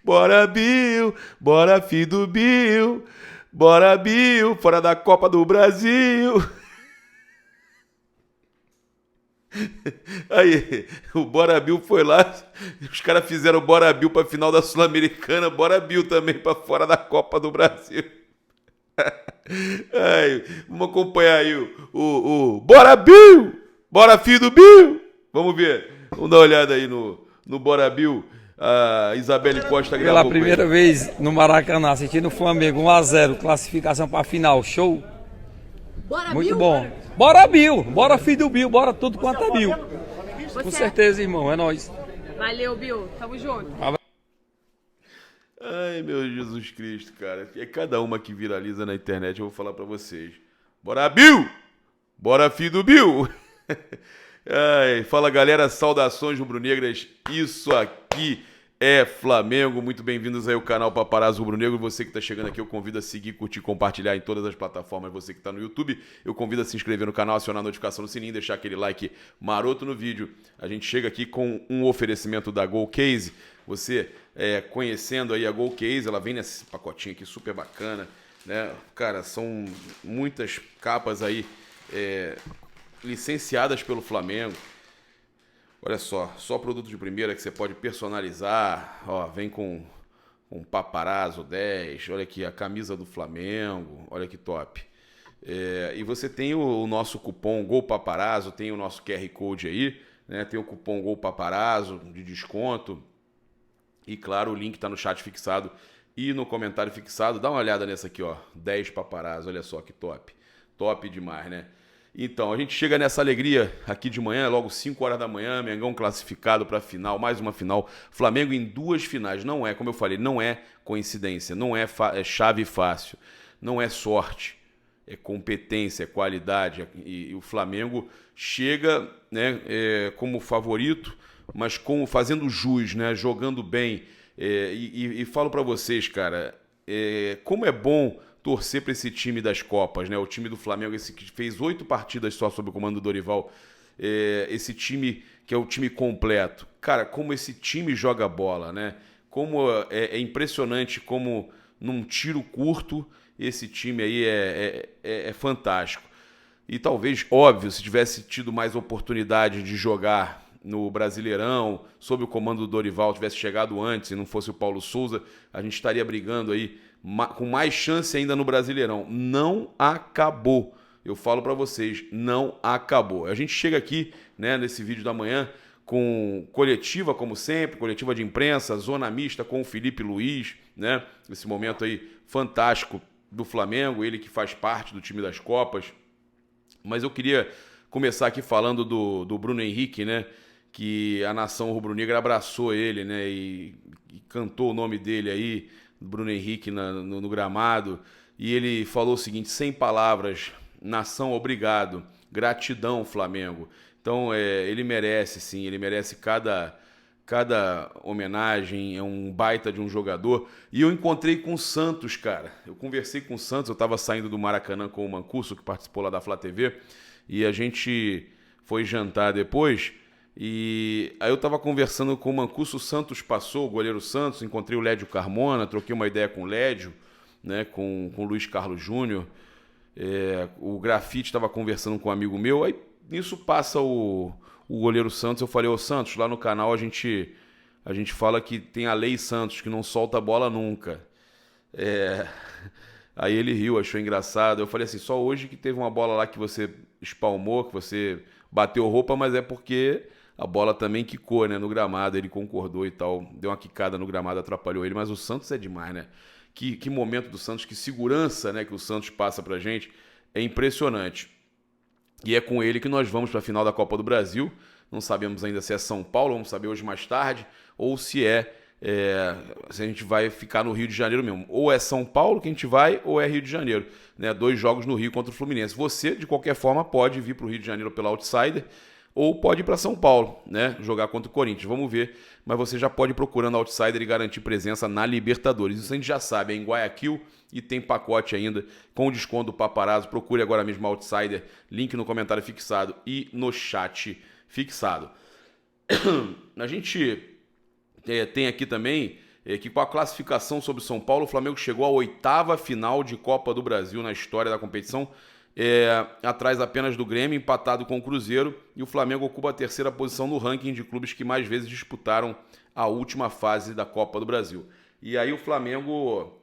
Bora, Bill, bora, filho do Bill. Bora, Bill, fora da Copa do Brasil. Aí, o Bora Bill foi lá, os caras fizeram o Bora Bill pra final da Sul-Americana, Bora Bill também pra fora da Copa do Brasil. Aí, vamos acompanhar aí o Bora Bill! Bora, filho do Bill! Vamos ver, vamos dar uma olhada aí no Bora Bill. A Isabelle Costa Pela gravou com primeira ele. vez no Maracanã, assistindo o Flamengo 1-0, classificação para final, show. Bora, Muito Bill? bom. Bora, Bill! Bora, filho do Bill! Bora tudo quanto é Bill! Com Você... certeza, irmão, é nóis. Valeu, Bill. Tamo junto. Ai, meu Jesus Cristo, cara. É cada uma que viraliza na internet, eu vou falar pra vocês. Bora, Bill! Bora, filho do Bill! Ai, fala, galera, saudações rubro-negras. Isso aqui é Flamengo. Muito bem-vindos aí ao canal Paparazzo Rubro-Negro. Você que tá chegando aqui, eu convido a seguir, curtir, compartilhar em todas as plataformas. Você que tá no YouTube, eu convido a se inscrever no canal, acionar a notificação no sininho, deixar aquele like maroto no vídeo. A gente chega aqui com um oferecimento da Gol Case. Você conhecendo aí a Gol Case, ela vem nesse pacotinho aqui super bacana, né? Cara, são muitas capas aí licenciadas pelo Flamengo. Olha só produto de primeira que você pode personalizar. Ó, vem com um Paparazzo 10. Olha aqui a camisa do Flamengo. Olha que top. E você tem o nosso cupom Gol Paparazzo, tem o nosso QR Code aí, né? Tem o cupom Gol Paparazzo de desconto. E claro, o link está no chat fixado e no comentário fixado. Dá uma olhada nessa aqui, ó. 10 Paparazzo, olha só que top. Top demais, né? Então, a gente chega nessa alegria aqui de manhã, logo 5 horas da manhã, Mengão classificado para a final, mais uma final. Flamengo em duas finais, não é, como eu falei, não é coincidência, não é chave fácil, não é sorte, é competência, é qualidade. E o Flamengo chega, né, como favorito, mas fazendo jus, né, jogando bem. E falo para vocês, cara, como é bom torcer para esse time das Copas, né? O time do Flamengo, esse que fez 8 partidas só sob o comando do Dorival, esse time que é o time completo. Cara, como esse time joga bola, né? Como é impressionante como num tiro curto esse time aí é fantástico. E talvez, óbvio, se tivesse tido mais oportunidade de jogar no Brasileirão, sob o comando do Dorival, tivesse chegado antes e não fosse o Paulo Souza, a gente estaria brigando aí com mais chance ainda no Brasileirão. Não acabou. Eu falo para vocês, não acabou. A gente chega aqui, né, nesse vídeo da manhã com coletiva, como sempre, coletiva de imprensa, zona mista com o Felipe Luiz, né? Esse momento aí fantástico do Flamengo, ele que faz parte do time das Copas. Mas eu queria começar aqui falando do Bruno Henrique, né? Que a nação rubro-negra abraçou ele, né? E cantou o nome dele aí, Bruno Henrique, no gramado. E ele falou o seguinte: sem palavras, nação, obrigado, gratidão, Flamengo. Então, ele merece, sim, ele merece cada homenagem, é um baita de um jogador. E eu encontrei com o Santos, cara. Eu conversei com o Santos, eu estava saindo do Maracanã com o Mancuso, que participou lá da Flá TV, e a gente foi jantar depois. E aí eu estava conversando com o Mancuso, o Santos passou, o goleiro Santos, encontrei o Lédio Carmona, troquei uma ideia com o Lédio, né, com o Luiz Carlos Júnior. O Grafite estava conversando com um amigo meu, aí nisso passa o goleiro Santos. Eu falei: ô Santos, lá no canal a gente fala que tem a lei Santos, que não solta a bola nunca. Aí ele riu, achou engraçado. Eu falei assim: só hoje que teve uma bola lá que você espalmou, que você bateu roupa, mas é porque a bola também quicou, né, no gramado. Ele concordou e tal, deu uma quicada no gramado, atrapalhou ele, mas o Santos é demais, né? Que momento do Santos, que segurança, né, que o Santos passa pra gente, é impressionante. E é com ele que nós vamos para a final da Copa do Brasil. Não sabemos ainda se é São Paulo, vamos saber hoje mais tarde, ou se se a gente vai ficar no Rio de Janeiro mesmo. Ou é São Paulo que a gente vai, ou é Rio de Janeiro, né? 2 jogos no Rio contra o Fluminense. Você, de qualquer forma, pode vir para o Rio de Janeiro pela Outsider, ou pode ir para São Paulo, né, jogar contra o Corinthians. Vamos ver, mas você já pode ir procurando a Outsider e garantir presença na Libertadores. Isso a gente já sabe, é em Guayaquil e tem pacote ainda com o desconto do Paparazzo. Procure agora mesmo a Outsider, link no comentário fixado e no chat fixado. A gente tem aqui também que com a classificação sobre o São Paulo, o Flamengo chegou à 8ª final de Copa do Brasil na história da competição, atrás apenas do Grêmio, empatado com o Cruzeiro, e o Flamengo ocupa a 3ª posição no ranking de clubes que mais vezes disputaram a última fase da Copa do Brasil. E aí o Flamengo,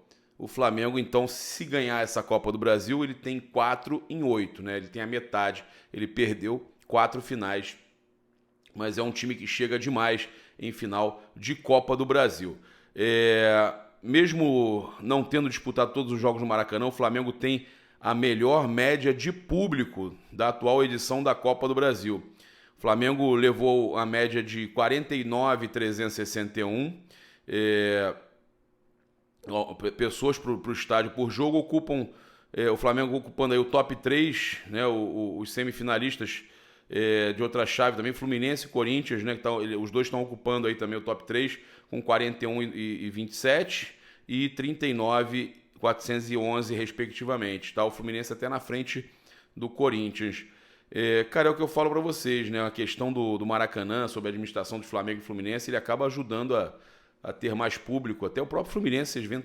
então, se ganhar essa Copa do Brasil, ele tem 4 em 8, né? Ele tem a metade, ele perdeu 4 finais, mas é um time que chega demais em final de Copa do Brasil. Mesmo não tendo disputado todos os jogos no Maracanã, o Flamengo tem a melhor média de público da atual edição da Copa do Brasil. O Flamengo levou a média de 49.361 pessoas para o estádio por jogo. O Flamengo ocupando aí o top 3, né, os semifinalistas de outra chave também, Fluminense e Corinthians, né, os dois estão ocupando aí também o top 3 com 41.027 e 39.411 respectivamente, tá? O Fluminense até na frente do Corinthians. Cara, é o que eu falo para vocês, né? A questão do Maracanã, sobre a administração do Flamengo e Fluminense, ele acaba ajudando a ter mais público. Até o próprio Fluminense, vocês veem,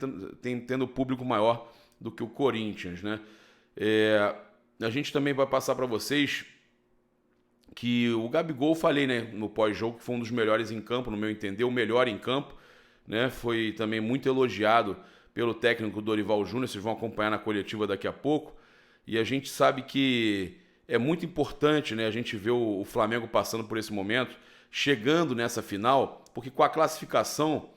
tendo público maior do que o Corinthians, né? A gente também vai passar para vocês que o Gabigol, falei, né, no pós-jogo, que foi um dos melhores em campo, no meu entender, o melhor em campo, né? Foi também muito elogiado pelo técnico Dorival Júnior, vocês vão acompanhar na coletiva daqui a pouco, e a gente sabe que é muito importante, né, a gente ver o Flamengo passando por esse momento, chegando nessa final, porque com a classificação,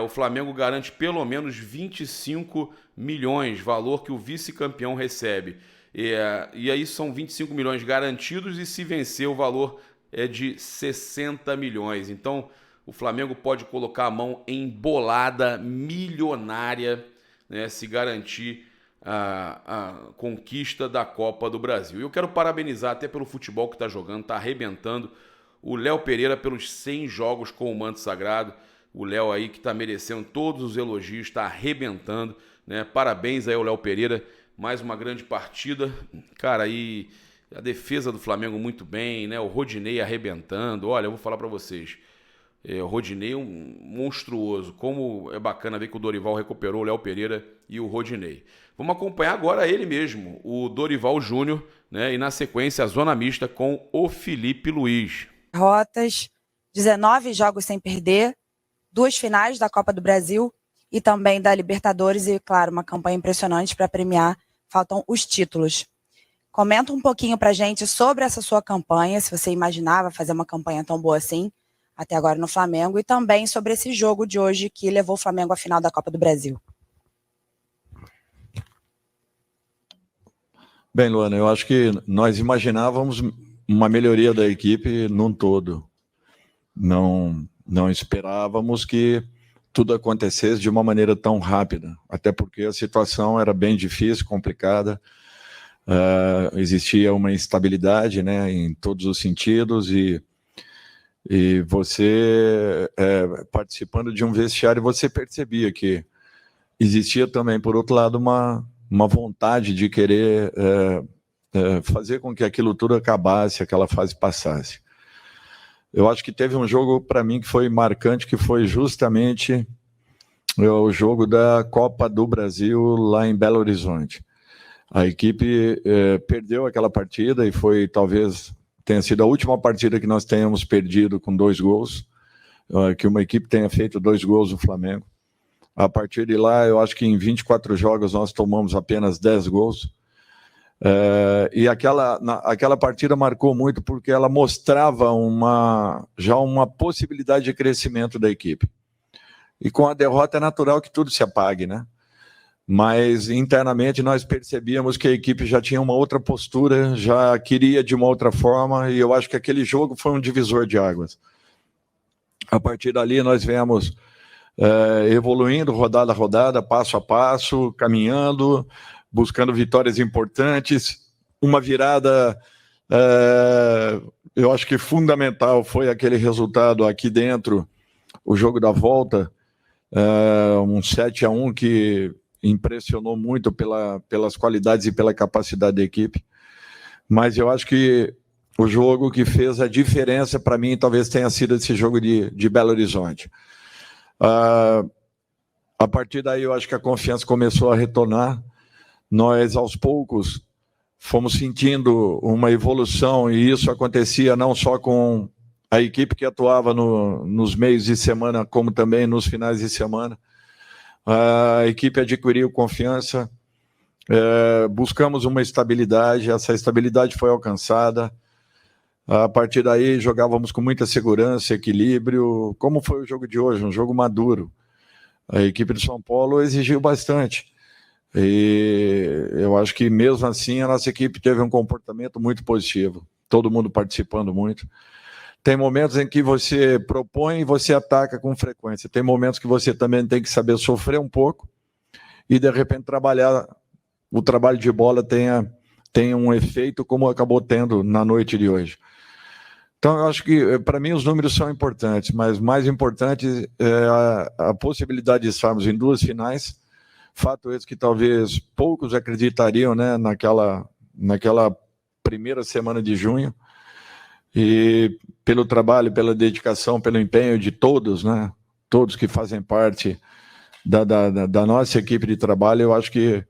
o Flamengo garante pelo menos 25 milhões, valor que o vice-campeão recebe. E aí são 25 milhões garantidos, e se vencer o valor é de 60 milhões. Então o Flamengo pode colocar a mão em bolada milionária, né, se garantir a conquista da Copa do Brasil. E eu quero parabenizar até pelo futebol que está jogando, está arrebentando, o Léo Pereira pelos 100 jogos com o manto sagrado. O Léo aí que está merecendo todos os elogios, está arrebentando, né? Parabéns aí ao Léo Pereira, mais uma grande partida. Cara, aí a defesa do Flamengo muito bem, né? O Rodinei arrebentando. Olha, eu vou falar para vocês, o Rodinei é um monstruoso. Como é bacana ver que o Dorival recuperou o Léo Pereira e o Rodinei. Vamos acompanhar agora ele mesmo, o Dorival Júnior, né? E na sequência a zona mista com o Felipe Luiz. Derrotas, 19 jogos sem perder, 2 finais da Copa do Brasil e também da Libertadores, e, claro, uma campanha impressionante para premiar. Faltam os títulos. Comenta um pouquinho pra gente sobre essa sua campanha, se você imaginava fazer uma campanha tão boa assim, até agora no Flamengo, e também sobre esse jogo de hoje que levou o Flamengo à final da Copa do Brasil. Bem, Luana, eu acho que nós imaginávamos uma melhoria da equipe num todo. Não esperávamos que tudo acontecesse de uma maneira tão rápida, até porque a situação era bem difícil, complicada, existia uma instabilidade, né, em todos os sentidos, e você, participando de um vestiário, você percebia que existia também, por outro lado, uma vontade de querer fazer com que aquilo tudo acabasse, aquela fase passasse. Eu acho que teve um jogo, para mim, que foi marcante, que foi justamente o jogo da Copa do Brasil lá em Belo Horizonte. A equipe perdeu aquela partida e talvez tenha sido a última partida que nós tenhamos perdido com 2 gols, que uma equipe tenha feito 2 gols no Flamengo. A partir de lá, eu acho que em 24 jogos nós tomamos apenas 10 gols. E aquela partida marcou muito porque ela mostrava já uma possibilidade de crescimento da equipe. E com a derrota é natural que tudo se apague, né? Mas internamente nós percebíamos que a equipe já tinha uma outra postura, já queria de uma outra forma, e eu acho que aquele jogo foi um divisor de águas. A partir dali nós viemos evoluindo rodada a rodada, passo a passo, caminhando, buscando vitórias importantes. Uma virada, eu acho que fundamental, foi aquele resultado aqui dentro, o jogo da volta, um 7-1 que impressionou muito pelas qualidades e pela capacidade da equipe. Mas eu acho que o jogo que fez a diferença para mim talvez tenha sido esse jogo de Belo Horizonte. A partir daí, eu acho que a confiança começou a retornar. Nós, aos poucos, fomos sentindo uma evolução, e isso acontecia não só com a equipe que atuava nos meios de semana, como também nos finais de semana. A equipe adquiriu confiança, buscamos uma estabilidade, essa estabilidade foi alcançada. A partir daí, jogávamos com muita segurança, equilíbrio, como foi o jogo de hoje, um jogo maduro. A equipe de São Paulo exigiu bastante. E eu acho que, mesmo assim, a nossa equipe teve um comportamento muito positivo. Todo mundo participando muito. Tem momentos em que você propõe e você ataca com frequência. Tem momentos que você também tem que saber sofrer um pouco e, de repente, o trabalho de bola tenha um efeito como acabou tendo na noite de hoje. Então, eu acho que, para mim, os números são importantes, mas mais importante é a possibilidade de estarmos em 2 finais. Fato esse que talvez poucos acreditariam, né, naquela primeira semana de junho. E pelo trabalho, pela dedicação, pelo empenho de todos, né, todos que fazem parte da nossa equipe de trabalho, eu acho que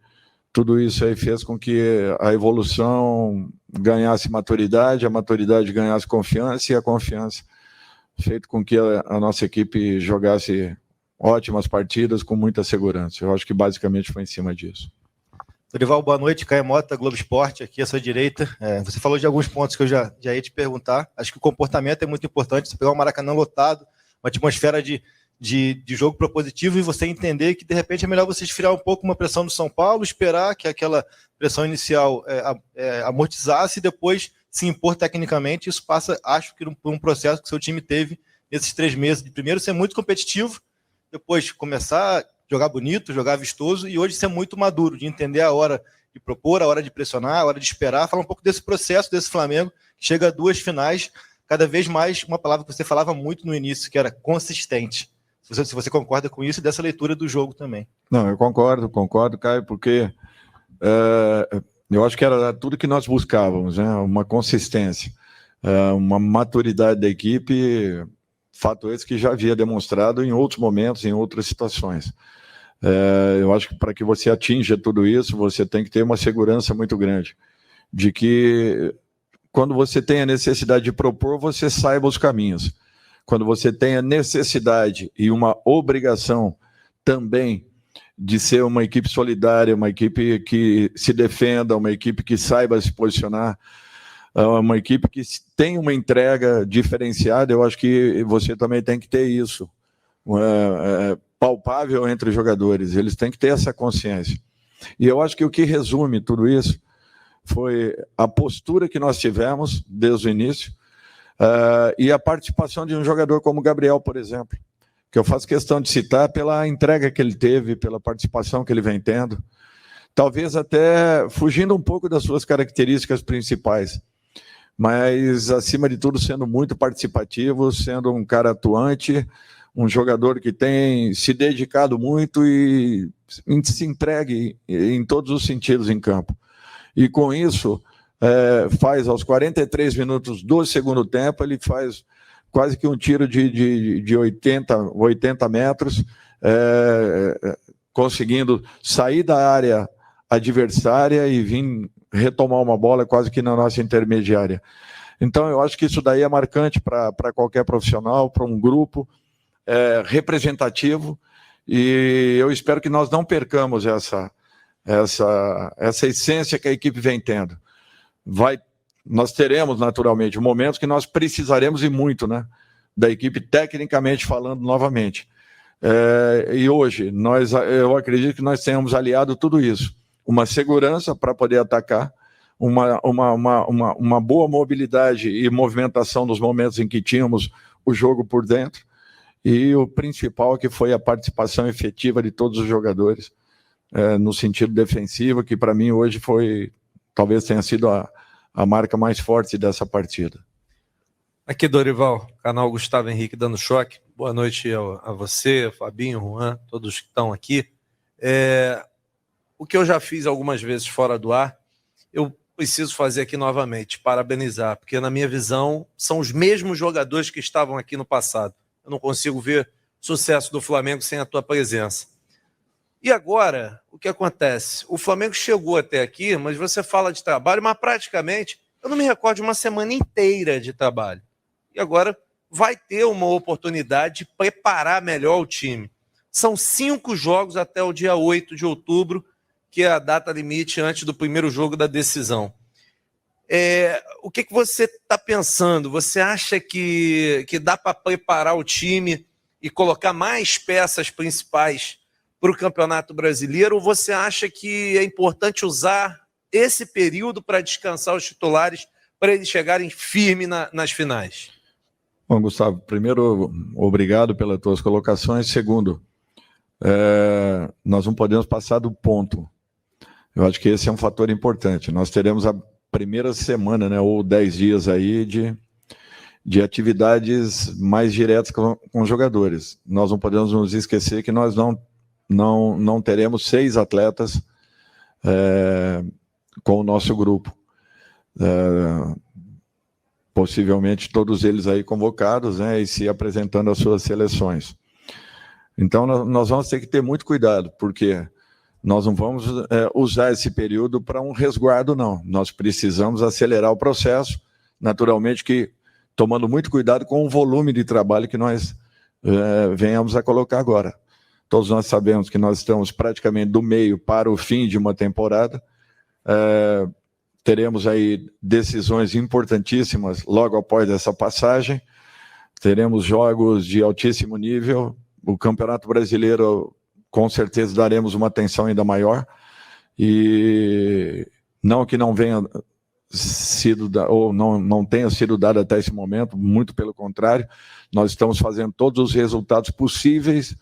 tudo isso aí fez com que a evolução ganhasse maturidade, a maturidade ganhasse confiança, e a confiança feito com que a nossa equipe jogasse ótimas partidas com muita segurança. Eu acho que basicamente foi em cima disso. Dorival, boa noite. Caio Mota, Globo Esporte, aqui à sua direita. Você falou de alguns pontos que eu já ia te perguntar. Acho que o comportamento é muito importante. Você pegar um Maracanã lotado, uma atmosfera de jogo propositivo, e você entender que, de repente, é melhor você esfriar um pouco uma pressão do São Paulo, esperar que aquela pressão inicial amortizasse e depois se impor tecnicamente. Isso passa, acho que, por um processo que seu time teve nesses 3 meses. De primeiro, ser muito competitivo, depois começar a jogar bonito, jogar vistoso, e hoje ser muito maduro, de entender a hora de propor, a hora de pressionar, a hora de esperar. Falar um pouco desse processo, desse Flamengo, que chega a 2 finais, cada vez mais, uma palavra que você falava muito no início, que era consistente. Se você concorda com isso, e dessa leitura do jogo também. Não, eu concordo, Caio, porque eu acho que era tudo que nós buscávamos, né? Uma consistência, uma maturidade da equipe, fato esse que já havia demonstrado em outros momentos, em outras situações. Eu acho que, para que você atinja tudo isso, você tem que ter uma segurança muito grande de que, quando você tem a necessidade de propor, você saiba os caminhos. Quando você tem a necessidade e uma obrigação também de ser uma equipe solidária, uma equipe que se defenda, uma equipe que saiba se posicionar, uma equipe que tem uma entrega diferenciada, eu acho que você também tem que ter isso palpável entre os jogadores. Eles têm que ter essa consciência. E eu acho que o que resume tudo isso foi a postura que nós tivemos desde o início, e a participação de um jogador como o Gabriel, por exemplo, que eu faço questão de citar pela entrega que ele teve, pela participação que ele vem tendo, talvez até fugindo um pouco das suas características principais, mas, acima de tudo, sendo muito participativo, sendo um cara atuante, um jogador que tem se dedicado muito e se entregue em todos os sentidos em campo. E, com isso, faz aos 43 minutos do segundo tempo, ele faz quase que um tiro de 80 metros, conseguindo sair da área adversária e vir retomar uma bola quase que na nossa intermediária. Então, eu acho que isso daí é marcante para qualquer profissional, para um grupo representativo, e eu espero que nós não percamos essa essência que a equipe vem tendo. Nós teremos, naturalmente, momentos que nós precisaremos, e muito, né, da equipe, tecnicamente falando, novamente. E hoje, eu acredito que nós tenhamos aliado tudo isso. Uma segurança para poder atacar, uma boa mobilidade e movimentação nos momentos em que tínhamos o jogo por dentro, e o principal, que foi a participação efetiva de todos os jogadores, no sentido defensivo, que para mim hoje talvez tenha sido a marca mais forte dessa partida. Aqui, Dorival, canal Gustavo Henrique dando choque. Boa noite a você, Fabinho, Juan, todos que estão aqui. O que eu já fiz algumas vezes fora do ar, eu preciso fazer aqui novamente, parabenizar, porque, na minha visão, são os mesmos jogadores que estavam aqui no passado. Eu não consigo ver sucesso do Flamengo sem a tua presença. E agora, o que acontece? O Flamengo chegou até aqui, mas você fala de trabalho, mas praticamente, eu não me recordo de uma semana inteira de trabalho. E agora vai ter uma oportunidade de preparar melhor o time. São 5 jogos até o dia 8 de outubro, que é a data limite antes do primeiro jogo da decisão. O que você está pensando? Você acha que dá para preparar o time e colocar mais peças principais para o Campeonato Brasileiro? Ou você acha que é importante usar esse período para descansar os titulares, para eles chegarem firmes nas finais? Bom, Gustavo, primeiro, obrigado pelas tuas colocações. Segundo, nós não podemos passar do ponto. Eu acho que esse é um fator importante. Nós teremos a primeira semana, né, ou 10 dias aí de atividades mais diretas com os jogadores. Nós não podemos nos esquecer que nós não teremos 6 atletas com o nosso grupo. Possivelmente todos eles aí convocados, né, e se apresentando às suas seleções. Então, nós vamos ter que ter muito cuidado, porque nós não vamos usar esse período para um resguardo, não. Nós precisamos acelerar o processo, naturalmente que tomando muito cuidado com o volume de trabalho que nós venhamos a colocar agora. Todos nós sabemos que nós estamos praticamente do meio para o fim de uma temporada. Teremos aí decisões importantíssimas logo após essa passagem. Teremos jogos de altíssimo nível. O Campeonato Brasileiro, com certeza, daremos uma atenção ainda maior. E não que não venha sido ou não tenha sido dado até esse momento, muito pelo contrário, nós estamos fazendo todos os resultados possíveis,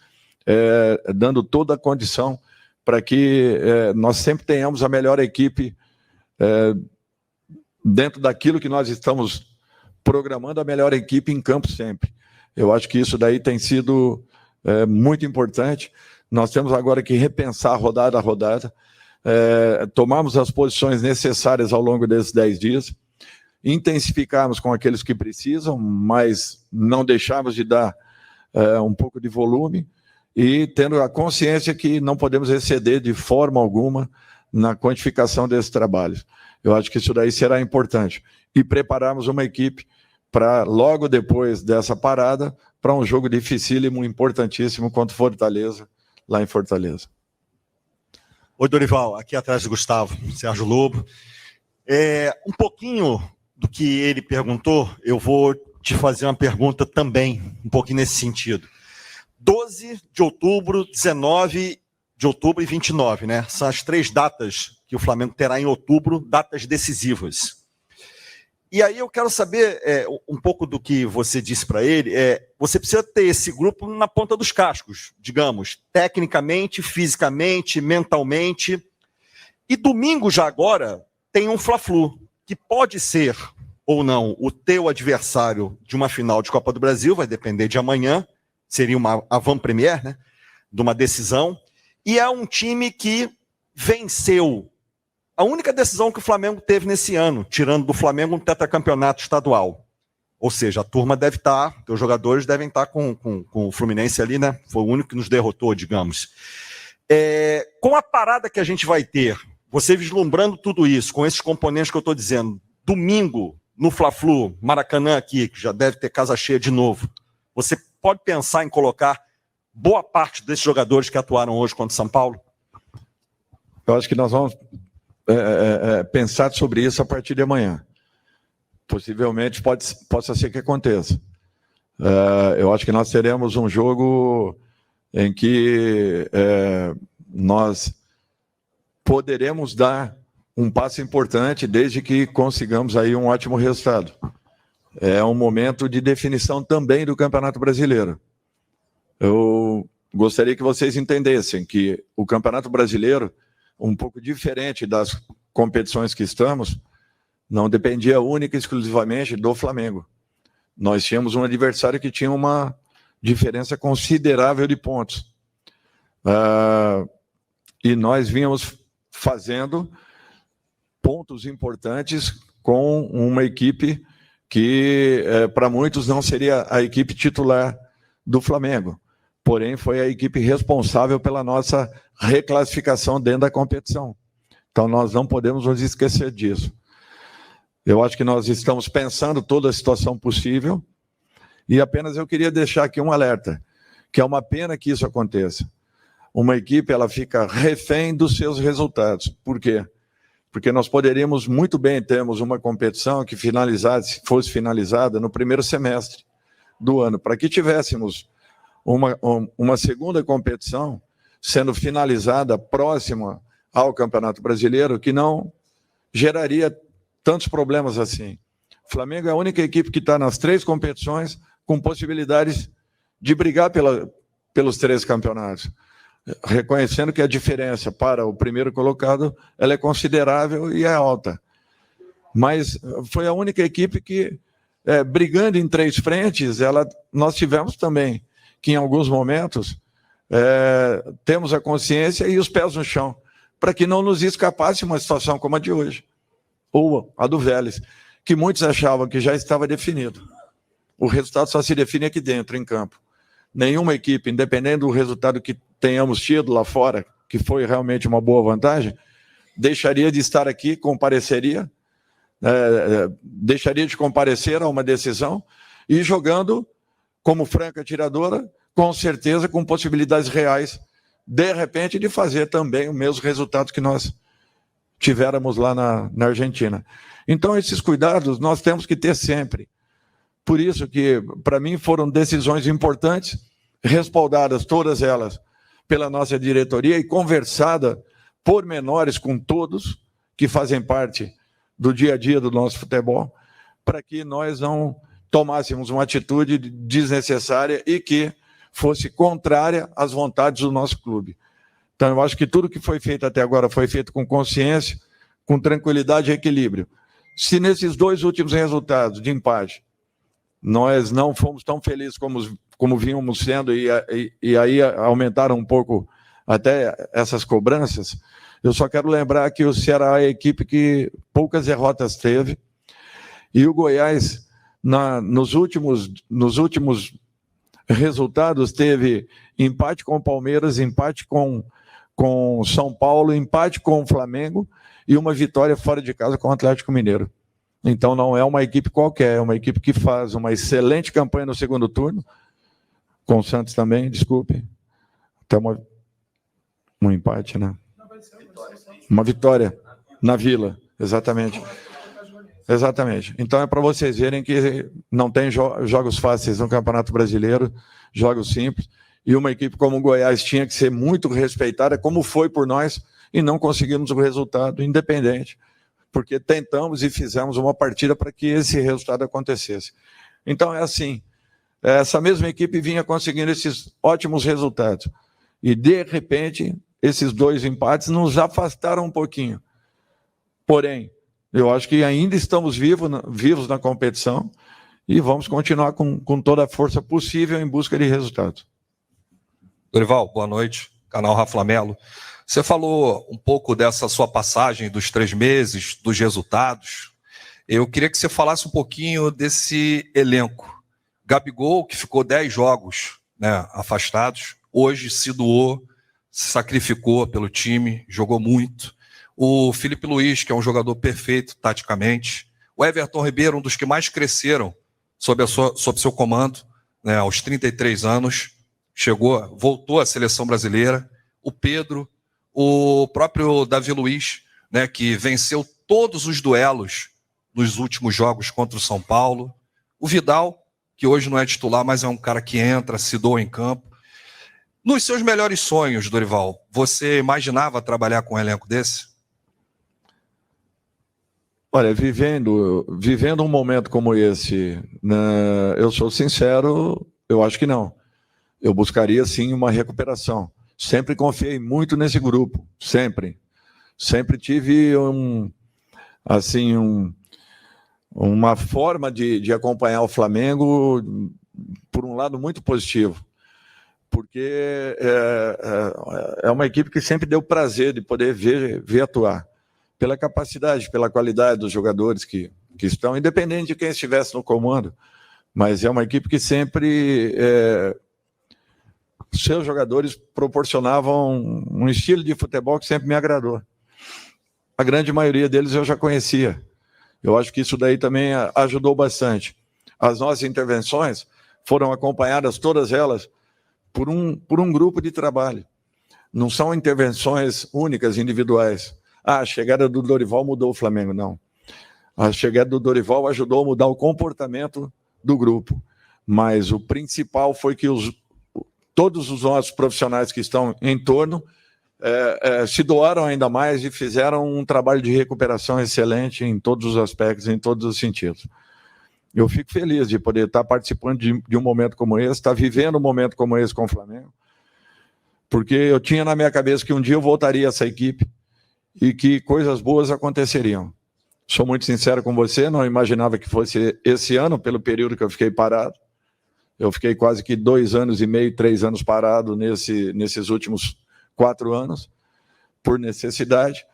dando toda a condição para que nós sempre tenhamos a melhor equipe dentro daquilo que nós estamos programando, a melhor equipe em campo sempre. Eu acho que isso daí tem sido muito importante. Nós temos agora que repensar rodada a rodada, tomarmos as posições necessárias ao longo desses 10 dias, intensificarmos com aqueles que precisam, mas não deixarmos de dar um pouco de volume e tendo a consciência que não podemos exceder de forma alguma na quantificação desses trabalhos. Eu acho que isso daí será importante. E prepararmos uma equipe para, logo depois dessa parada, para um jogo dificílimo, importantíssimo contra o Fortaleza, lá em Fortaleza. Oi, Dorival, aqui atrás do Gustavo, Sérgio Lobo. Um pouquinho do que ele perguntou, eu vou te fazer uma pergunta também, um pouquinho nesse sentido. 12 de outubro, 19 de outubro e 29, né? São as 3 datas que o Flamengo terá em outubro, datas decisivas. E aí eu quero saber um pouco do que você disse para ele. Você precisa ter esse grupo na ponta dos cascos, digamos, tecnicamente, fisicamente, mentalmente. E domingo já agora tem um Fla-Flu, que pode ser ou não o teu adversário de uma final de Copa do Brasil, vai depender de amanhã, seria uma avant-première, né, de uma decisão. E é um time que venceu a única decisão que o Flamengo teve nesse ano, tirando do Flamengo um tetracampeonato estadual. Ou seja, a turma deve estar, os jogadores devem estar com o Fluminense ali, né? Foi o único que nos derrotou, digamos. Com a parada que a gente vai ter, você vislumbrando tudo isso, com esses componentes que eu estou dizendo, domingo, no Fla-Flu, Maracanã aqui, que já deve ter casa cheia de novo, você pode pensar em colocar boa parte desses jogadores que atuaram hoje contra o São Paulo? Eu acho que nós vamos pensar sobre isso a partir de amanhã. Possivelmente possa ser que aconteça. Eu acho que nós teremos um jogo em que nós poderemos dar um passo importante desde que consigamos aí um ótimo resultado. É um momento de definição também do Campeonato Brasileiro. Eu gostaria que vocês entendessem que o Campeonato Brasileiro, um pouco diferente das competições que estamos, não dependia única e exclusivamente do Flamengo. Nós tínhamos um adversário que tinha uma diferença considerável de pontos. E nós vínhamos fazendo pontos importantes com uma equipe que, para muitos, não seria a equipe titular do Flamengo. porém foi a equipe responsável pela nossa reclassificação dentro da competição. Então nós não podemos nos esquecer disso. Eu acho que nós estamos pensando toda a situação possível e apenas eu queria deixar aqui um alerta, que é uma pena que isso aconteça. Uma equipe ela fica refém dos seus resultados. Por quê? Porque nós poderíamos muito bem termos uma competição que fosse finalizada no primeiro semestre do ano, para que tivéssemos uma segunda competição sendo finalizada próxima ao Campeonato Brasileiro, que não geraria tantos problemas assim. O Flamengo é a única equipe que está nas 3 competições com possibilidades de brigar pelos 3 campeonatos, reconhecendo que a diferença para o primeiro colocado ela é considerável e é alta. Mas foi a única equipe que, brigando em 3 frentes, nós tivemos também que, em alguns momentos, temos a consciência e os pés no chão, para que não nos escapasse uma situação como a de hoje, ou a do Vélez, que muitos achavam que já estava definido. O resultado só se define aqui dentro, em campo. Nenhuma equipe, independente do resultado que tenhamos tido lá fora, que foi realmente uma boa vantagem, deixaria de estar aqui, compareceria, deixaria de comparecer a uma decisão e jogando como franca atiradora, com certeza com possibilidades reais, de repente, de fazer também o mesmo resultado que nós tivéramos lá na Argentina. Então, esses cuidados nós temos que ter sempre. Por isso que, para mim, foram decisões importantes, respaldadas todas elas pela nossa diretoria e conversada por menores com todos que fazem parte do dia a dia do nosso futebol, para que nós não tomássemos uma atitude desnecessária e que fosse contrária às vontades do nosso clube. Então, eu acho que tudo que foi feito até agora foi feito com consciência, com tranquilidade e equilíbrio. Se nesses 2 últimos resultados de empate nós não fomos tão felizes como vínhamos sendo e aí aumentaram um pouco até essas cobranças, eu só quero lembrar que o Ceará é a equipe que poucas derrotas teve e o Goiás, nos últimos resultados, teve empate com o Palmeiras, empate com São Paulo, empate com o Flamengo e uma vitória fora de casa com o Atlético Mineiro. Então não é uma equipe qualquer, é uma equipe que faz uma excelente campanha no segundo turno, com o Santos também, desculpe, até um empate, né? Uma vitória na Vila, exatamente. Exatamente. Então é para vocês verem que não tem jogos fáceis no Campeonato Brasileiro, jogos simples, e uma equipe como o Goiás tinha que ser muito respeitada, como foi por nós, e não conseguimos o resultado, independente, porque tentamos e fizemos uma partida para que esse resultado acontecesse. Então é assim, essa mesma equipe vinha conseguindo esses ótimos resultados, e de repente esses 2 empates nos afastaram um pouquinho. Porém, eu acho que ainda estamos vivos na competição e vamos continuar com toda a força possível em busca de resultados. Dorival, boa noite, canal Rafa Melo. Você falou um pouco dessa sua passagem dos 3 meses, dos resultados. Eu queria que você falasse um pouquinho desse elenco. Gabigol, que ficou 10 jogos, né, afastados, hoje se doou, se sacrificou pelo time, jogou muito. O Felipe Luiz, que é um jogador perfeito taticamente. O Everton Ribeiro, um dos que mais cresceram sob seu comando, né, aos 33 anos, voltou à seleção brasileira. O Pedro, o próprio Davi Luiz, né, que venceu todos os duelos nos últimos jogos contra o São Paulo. O Vidal, que hoje não é titular, mas é um cara que entra, se doa em campo. Nos seus melhores sonhos, Dorival, você imaginava trabalhar com um elenco desse? Olha, vivendo um momento como esse, né, eu sou sincero, eu acho que não. Eu buscaria, sim, uma recuperação. Sempre confiei muito nesse grupo, sempre. Sempre tive uma forma de acompanhar o Flamengo, por um lado, muito positivo. Porque é uma equipe que sempre deu prazer de poder ver atuar. Pela capacidade, pela qualidade dos jogadores que estão, independente de quem estivesse no comando, mas é uma equipe que sempre seus jogadores proporcionavam um estilo de futebol que sempre me agradou. A grande maioria deles eu já conhecia. Eu acho que isso daí também ajudou bastante. As nossas intervenções foram acompanhadas, todas elas, por um grupo de trabalho. Não são intervenções únicas, individuais. A chegada do Dorival mudou o Flamengo, não. A chegada do Dorival ajudou a mudar o comportamento do grupo. Mas o principal foi que todos os nossos profissionais que estão em torno se doaram ainda mais e fizeram um trabalho de recuperação excelente em todos os aspectos, em todos os sentidos. Eu fico feliz de poder estar participando de um momento como esse, estar vivendo um momento como esse com o Flamengo, porque eu tinha na minha cabeça que um dia eu voltaria a essa equipe e que coisas boas aconteceriam. Sou muito sincero com você, não imaginava que fosse esse ano, pelo período que eu fiquei parado. Eu fiquei quase que 2 anos e meio, 3 anos parado nesses últimos 4 anos, por necessidade.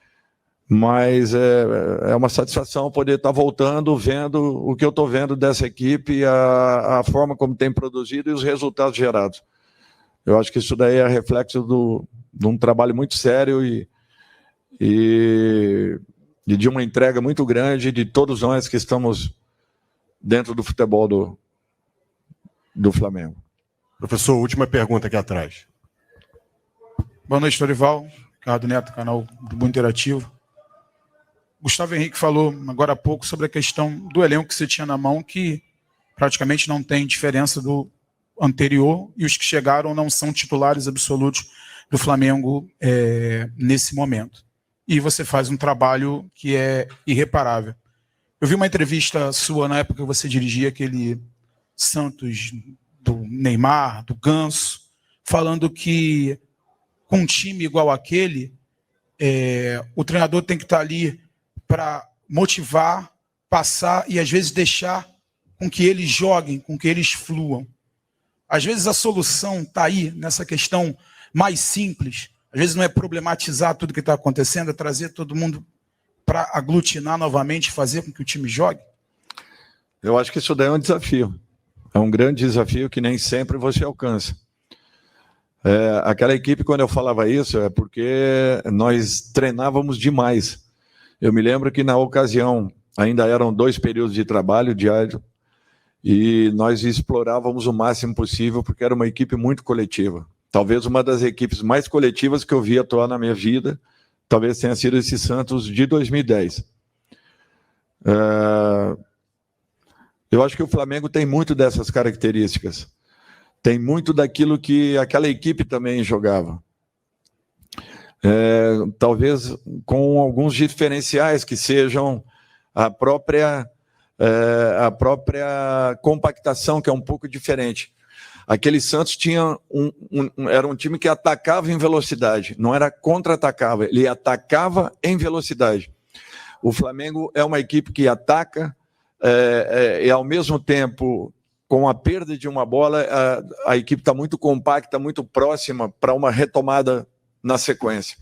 Mas é uma satisfação poder estar voltando, vendo o que eu estou vendo dessa equipe, a forma como tem produzido e os resultados gerados. Eu acho que isso daí é reflexo de um trabalho muito sério e de uma entrega muito grande de todos nós que estamos dentro do futebol do Flamengo. Professor, última pergunta aqui atrás. Boa noite, Dorival. Ricardo Neto, canal do Boa Interativo. Gustavo Henrique falou agora há pouco sobre a questão do elenco que você tinha na mão, que praticamente não tem diferença do anterior, e os que chegaram não são titulares absolutos do Flamengo nesse momento. E você faz um trabalho que é irreparável. Eu vi uma entrevista sua na época que você dirigia aquele Santos do Neymar, do Ganso, falando que com um time igual aquele, o treinador tem que estar ali para motivar, passar e às vezes deixar com que eles joguem, com que eles fluam. Às vezes a solução está aí, nessa questão mais simples. Às vezes não é problematizar tudo que está acontecendo, é trazer todo mundo para aglutinar novamente e fazer com que o time jogue. Eu acho que isso daí é um desafio. É um grande desafio que nem sempre você alcança. Aquela equipe, quando eu falava isso, é porque nós treinávamos demais. Eu me lembro que na ocasião ainda eram 2 períodos de trabalho diário e nós explorávamos o máximo possível porque era uma equipe muito coletiva. Talvez uma das equipes mais coletivas que eu vi atuar na minha vida, talvez tenha sido esse Santos de 2010. Eu acho que o Flamengo tem muito dessas características. Tem muito daquilo que aquela equipe também jogava. Talvez com alguns diferenciais que sejam a própria compactação, que é um pouco diferente. Aquele Santos tinha era um time que atacava em velocidade, não era contra-atacava, ele atacava em velocidade. O Flamengo é uma equipe que ataca e ao mesmo tempo, com a perda de uma bola, a equipe está muito compacta, muito próxima para uma retomada na sequência.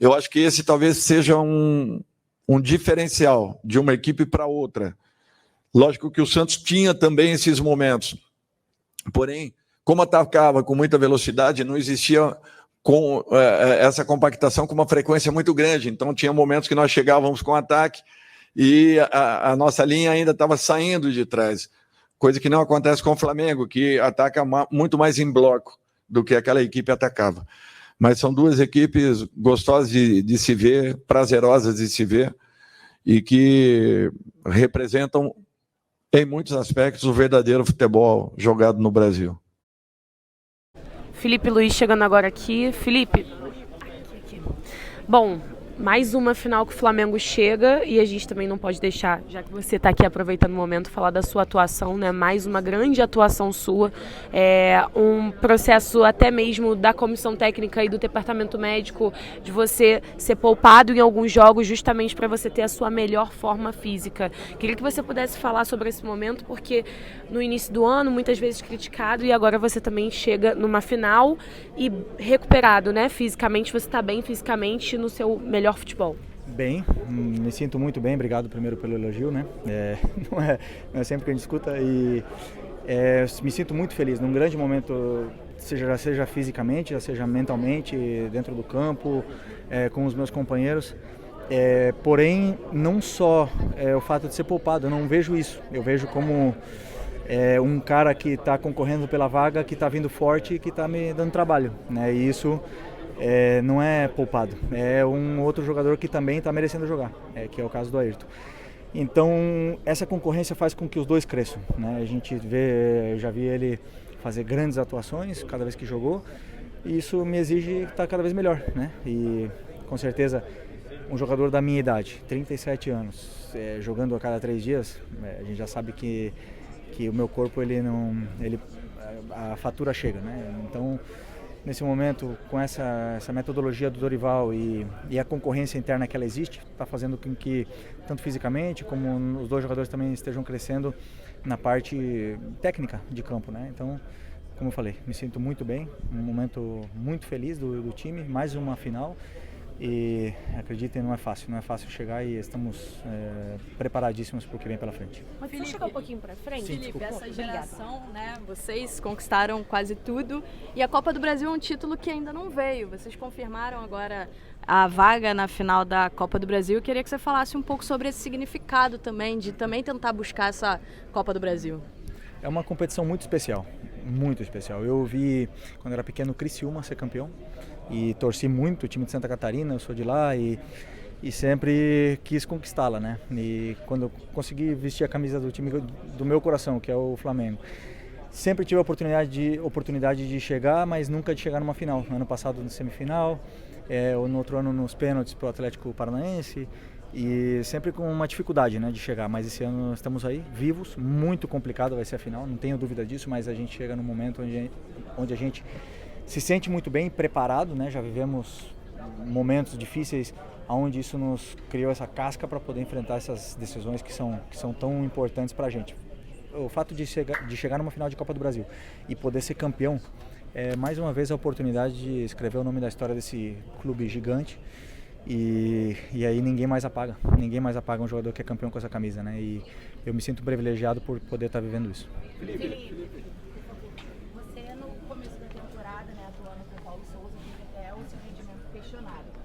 Eu acho que esse talvez seja um diferencial de uma equipe para outra. Lógico que o Santos tinha também esses momentos. Porém, como atacava com muita velocidade, não existia com essa compactação com uma frequência muito grande. Então, tinha momentos que nós chegávamos com ataque e a nossa linha ainda estava saindo de trás. Coisa que não acontece com o Flamengo, que ataca muito mais em bloco do que aquela equipe atacava. Mas são 2 equipes gostosas de se ver, prazerosas de se ver, e que representam, em muitos aspectos, o verdadeiro futebol jogado no Brasil. Felipe Luiz chegando agora aqui. Felipe, bom, mais uma final que o Flamengo chega e a gente também não pode deixar, já que você está aqui aproveitando o momento, falar da sua atuação, né? Mais uma grande atuação sua, um processo até mesmo da comissão técnica e do departamento médico de você ser poupado em alguns jogos justamente para você ter a sua melhor forma física. Queria que você pudesse falar sobre esse momento, porque no início do ano, muitas vezes criticado, e agora você também chega numa final e recuperado, né? Fisicamente, você está bem fisicamente no seu melhor futebol. Bem, me sinto muito bem, obrigado primeiro pelo elogio, né? Não é sempre que a gente escuta e me sinto muito feliz, num grande momento seja fisicamente, seja mentalmente, dentro do campo, com os meus companheiros. Porém, não só o fato de ser poupado, eu não vejo isso. Eu vejo como um cara que está concorrendo pela vaga, que está vindo forte e que está me dando trabalho, né? E isso não é poupado, é um outro jogador que também está merecendo jogar, que é o caso do Ayrton. Então, essa concorrência faz com que os dois cresçam, né? A gente vê, eu já vi ele fazer grandes atuações cada vez que jogou, e isso me exige estar cada vez melhor, né? E com certeza um jogador da minha idade, 37 anos, jogando a cada 3 dias, a gente já sabe que o meu corpo a fatura chega, né? Então, nesse momento, com essa metodologia do Dorival e a concorrência interna que ela existe, está fazendo com que, tanto fisicamente como os dois jogadores também estejam crescendo na parte técnica de campo, né? Então, como eu falei, me sinto muito bem, um momento muito feliz do time, mais uma final. E acreditem, não é fácil chegar e estamos preparadíssimos para o que vem pela frente. Mas Felipe, chegar um pouquinho para frente? Felipe, Desculpa. essa geração, né, vocês conquistaram quase tudo e a Copa do Brasil é um título que ainda não veio. Vocês confirmaram agora a vaga na final da Copa do Brasil. Eu queria que você falasse um pouco sobre esse significado também, de também tentar buscar essa Copa do Brasil. É uma competição muito especial, muito especial. Eu vi, quando era pequeno, o Criciúma ser campeão e torci muito o time de Santa Catarina, eu sou de lá e sempre quis conquistá-la, né? E quando eu consegui vestir a camisa do time do meu coração, que é o Flamengo, sempre tive a oportunidade de chegar, mas nunca de chegar numa final. Ano passado na semifinal, no outro ano nos pênaltis para o Atlético Paranaense, e sempre com uma dificuldade, né, de chegar, mas esse ano estamos aí, vivos, muito complicado vai ser a final, não tenho dúvida disso, mas a gente chega num momento onde a gente se sente muito bem preparado, né, já vivemos momentos difíceis onde isso nos criou essa casca para poder enfrentar essas decisões que são tão importantes para a gente. O fato de chegar numa final de Copa do Brasil e poder ser campeão é mais uma vez a oportunidade de escrever o nome da história desse clube gigante. E aí ninguém mais apaga um jogador que é campeão com essa camisa, né? E eu me sinto privilegiado por poder estar vivendo isso. Felipe, você no começo da temporada, né, atuando com o Paulo Souza, teve até o seu rendimento questionado.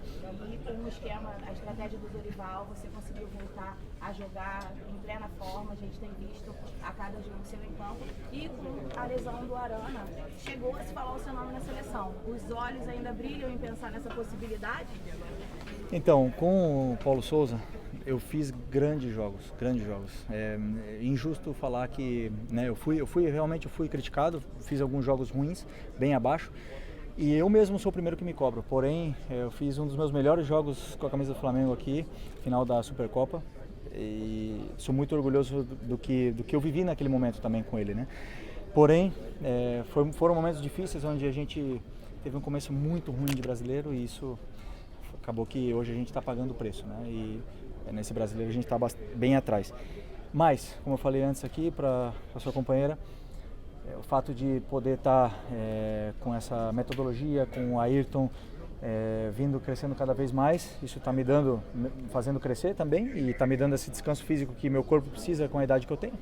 E com o esquema, a estratégia do Dorival, você conseguiu voltar a jogar em plena forma, a gente tem visto a cada jogo seu em campo. E com a lesão do Arana, chegou a se falar o seu nome na seleção. Os olhos ainda brilham em pensar nessa possibilidade? Então, com o Paulo Souza, eu fiz grandes jogos. É injusto falar que, né, eu realmente fui criticado, fiz alguns jogos ruins, bem abaixo, e eu mesmo sou o primeiro que me cobro. Porém, eu fiz um dos meus melhores jogos com a camisa do Flamengo aqui, final da Supercopa, e sou muito orgulhoso do que eu vivi naquele momento também com ele, né? Porém, foram momentos difíceis onde a gente teve um começo muito ruim de brasileiro e isso acabou que hoje a gente está pagando o preço, né? E nesse brasileiro a gente está bem atrás. Mas, como eu falei antes aqui para a sua companheira, o fato de poder estar com essa metodologia, com o Ayrton crescendo cada vez mais, isso está me fazendo crescer também e está me dando esse descanso físico que meu corpo precisa com a idade que eu tenho.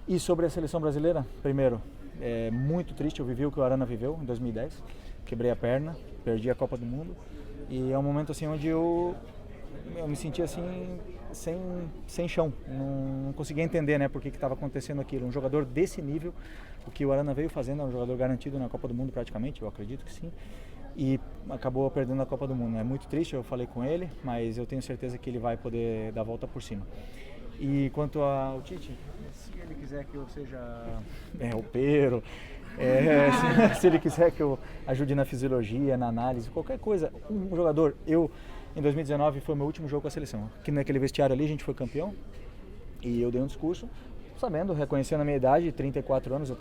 E sobre a seleção brasileira, primeiro, é muito triste, eu vivi o que o Arana viveu em 2010, quebrei a perna, perdi a Copa do Mundo. E é um momento assim onde eu me senti assim sem chão, não conseguia entender, né, por que estava acontecendo aquilo. Um jogador desse nível, o que o Arana veio fazendo, é um jogador garantido na Copa do Mundo praticamente, eu acredito que sim, e acabou perdendo a Copa do Mundo. É muito triste, eu falei com ele, mas eu tenho certeza que ele vai poder dar a volta por cima. E quanto ao Tite, se ele quiser que eu seja roupeiro, se ele quiser que eu ajude na fisiologia, na análise, qualquer coisa, um jogador, em 2019 foi o meu último jogo com a seleção, que naquele vestiário ali a gente foi campeão e eu dei um discurso, reconhecendo a minha idade, 34 anos,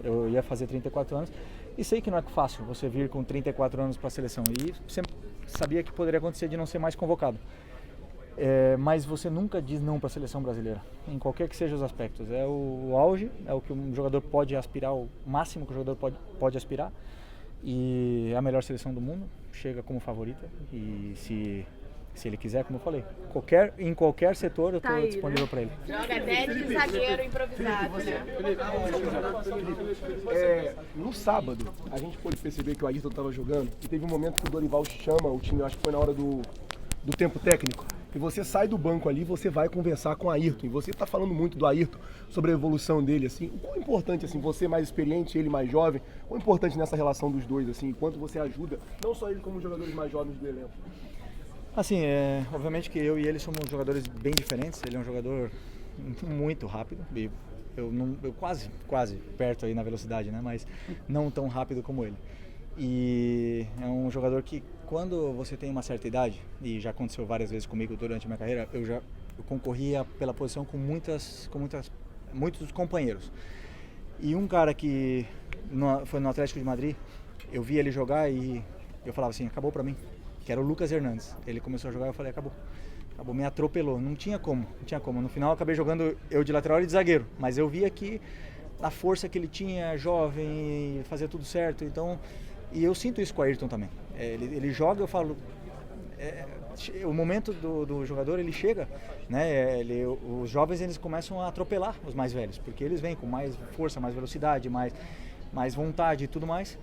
eu ia fazer 34 anos e sei que não é fácil você vir com 34 anos para a seleção e sempre sabia que poderia acontecer de não ser mais convocado. Mas você nunca diz não para a seleção brasileira, em qualquer que sejam os aspectos. É o auge, é o que um jogador pode aspirar, o máximo que o jogador pode aspirar. E é a melhor seleção do mundo, chega como favorita. E se Se ele quiser, como eu falei, em qualquer setor eu estou disponível para ele. Joga 10 de zagueiro improvisado, né? No sábado, a gente pôde perceber que o Ayrton estava jogando e teve um momento que o Dorival chama o time, eu acho que foi na hora do tempo técnico, e você sai do banco ali e você vai conversar com o Ayrton. E você está falando muito do Ayrton, sobre a evolução dele, assim. O quão importante, assim, você mais experiente, ele mais jovem, quão importante nessa relação dos dois, assim, quanto você ajuda, não só ele como os jogadores mais jovens do elenco? Assim, obviamente que eu e ele somos jogadores bem diferentes. Ele é um jogador muito rápido, e eu quase perto aí na velocidade, né? Mas não tão rápido como ele. E é um jogador que, quando você tem uma certa idade, e já aconteceu várias vezes comigo durante a minha carreira, eu concorria pela posição com muitos companheiros. E um cara que foi no Atlético de Madrid, eu vi ele jogar e eu falava assim, acabou pra mim, que era o Lucas Hernandes. Ele começou a jogar e eu falei, acabou, me atropelou, não tinha como. No final eu acabei jogando eu de lateral e de zagueiro, mas eu via que a força que ele tinha, jovem, fazia tudo certo, então... E eu sinto isso com o Ayrton também. Ele joga, eu falo... o momento do jogador, ele chega, né? Os jovens, eles começam a atropelar os mais velhos, porque eles vêm com mais força, mais velocidade, mais vontade e tudo mais.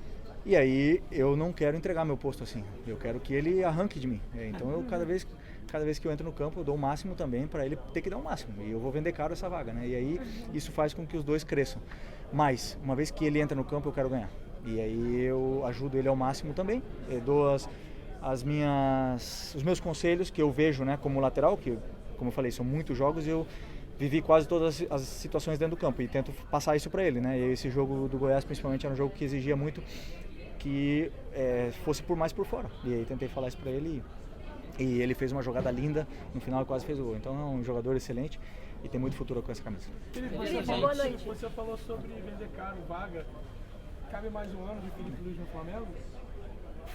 E aí eu não quero entregar meu posto assim. Eu quero que ele arranque de mim. Então eu, cada vez que eu entro no campo, eu dou o máximo também para ele ter que dar o máximo. E eu vou vender caro essa vaga, né? E aí isso faz com que os dois cresçam. Mas, uma vez que ele entra no campo, eu quero ganhar. E aí eu ajudo ele ao máximo também. Eu dou os meus conselhos que eu vejo, né, como lateral, que, como eu falei, são muitos jogos e eu vivi quase todas as situações dentro do campo e tento passar isso para ele, né? E esse jogo do Goiás, principalmente, era um jogo que exigia muito que fosse mais por fora. E aí tentei falar isso para ele e ele fez uma jogada linda, no final quase fez o gol. Então é um jogador excelente e tem muito futuro com essa camisa. Felipe, boa noite. Você falou sobre vender caro, vaga. Cabe mais um ano de Felipe Luiz no Flamengo?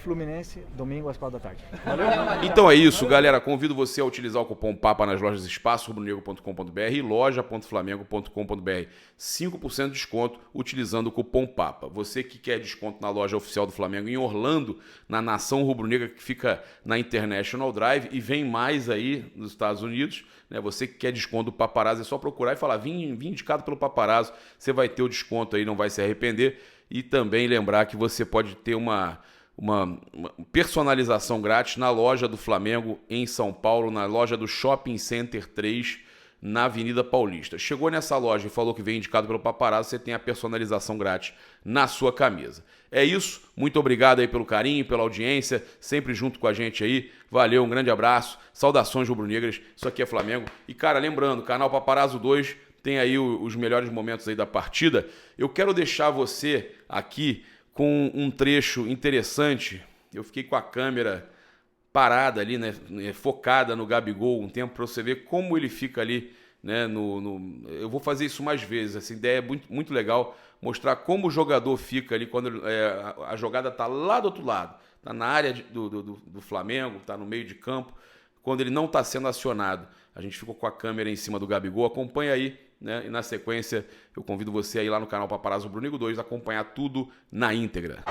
Fluminense, domingo às 4 da tarde. Valeu? Então é isso, galera. Convido você a utilizar o cupom PAPA nas lojas espaço-rubro-negro.com.br e loja.flamengo.com.br. 5% de desconto utilizando o cupom PAPA. Você que quer desconto na loja oficial do Flamengo em Orlando, na Nação Rubro-Negra, que fica na International Drive, e vem mais aí nos Estados Unidos, né? Você que quer desconto do Paparazzo, é só procurar e falar, vim indicado pelo Paparazzo, você vai ter o desconto aí, não vai se arrepender. E também lembrar que você pode ter uma personalização grátis na loja do Flamengo em São Paulo, na loja do Shopping Center 3, na Avenida Paulista. Chegou nessa loja e falou que veio indicado pelo Paparazzo, você tem a personalização grátis na sua camisa. É isso, muito obrigado aí pelo carinho, pela audiência, sempre junto com a gente aí. Valeu, um grande abraço, saudações rubro-negras, isso aqui é Flamengo. E cara, lembrando, canal Paparazzo 2 tem aí os melhores momentos aí da partida. Eu quero deixar você aqui com um trecho interessante. Eu fiquei com a câmera parada ali, né, focada no Gabigol um tempo, para você ver como ele fica ali, né, eu vou fazer isso mais vezes, essa ideia é muito, muito legal, mostrar como o jogador fica ali quando a jogada está lá do outro lado, está na área do Flamengo, está no meio de campo, quando ele não está sendo acionado. A gente ficou com a câmera em cima do Gabigol, acompanha aí, né? E na sequência eu convido você a ir lá no canal Paparazzo Rubro Negro 2 acompanhar tudo na íntegra.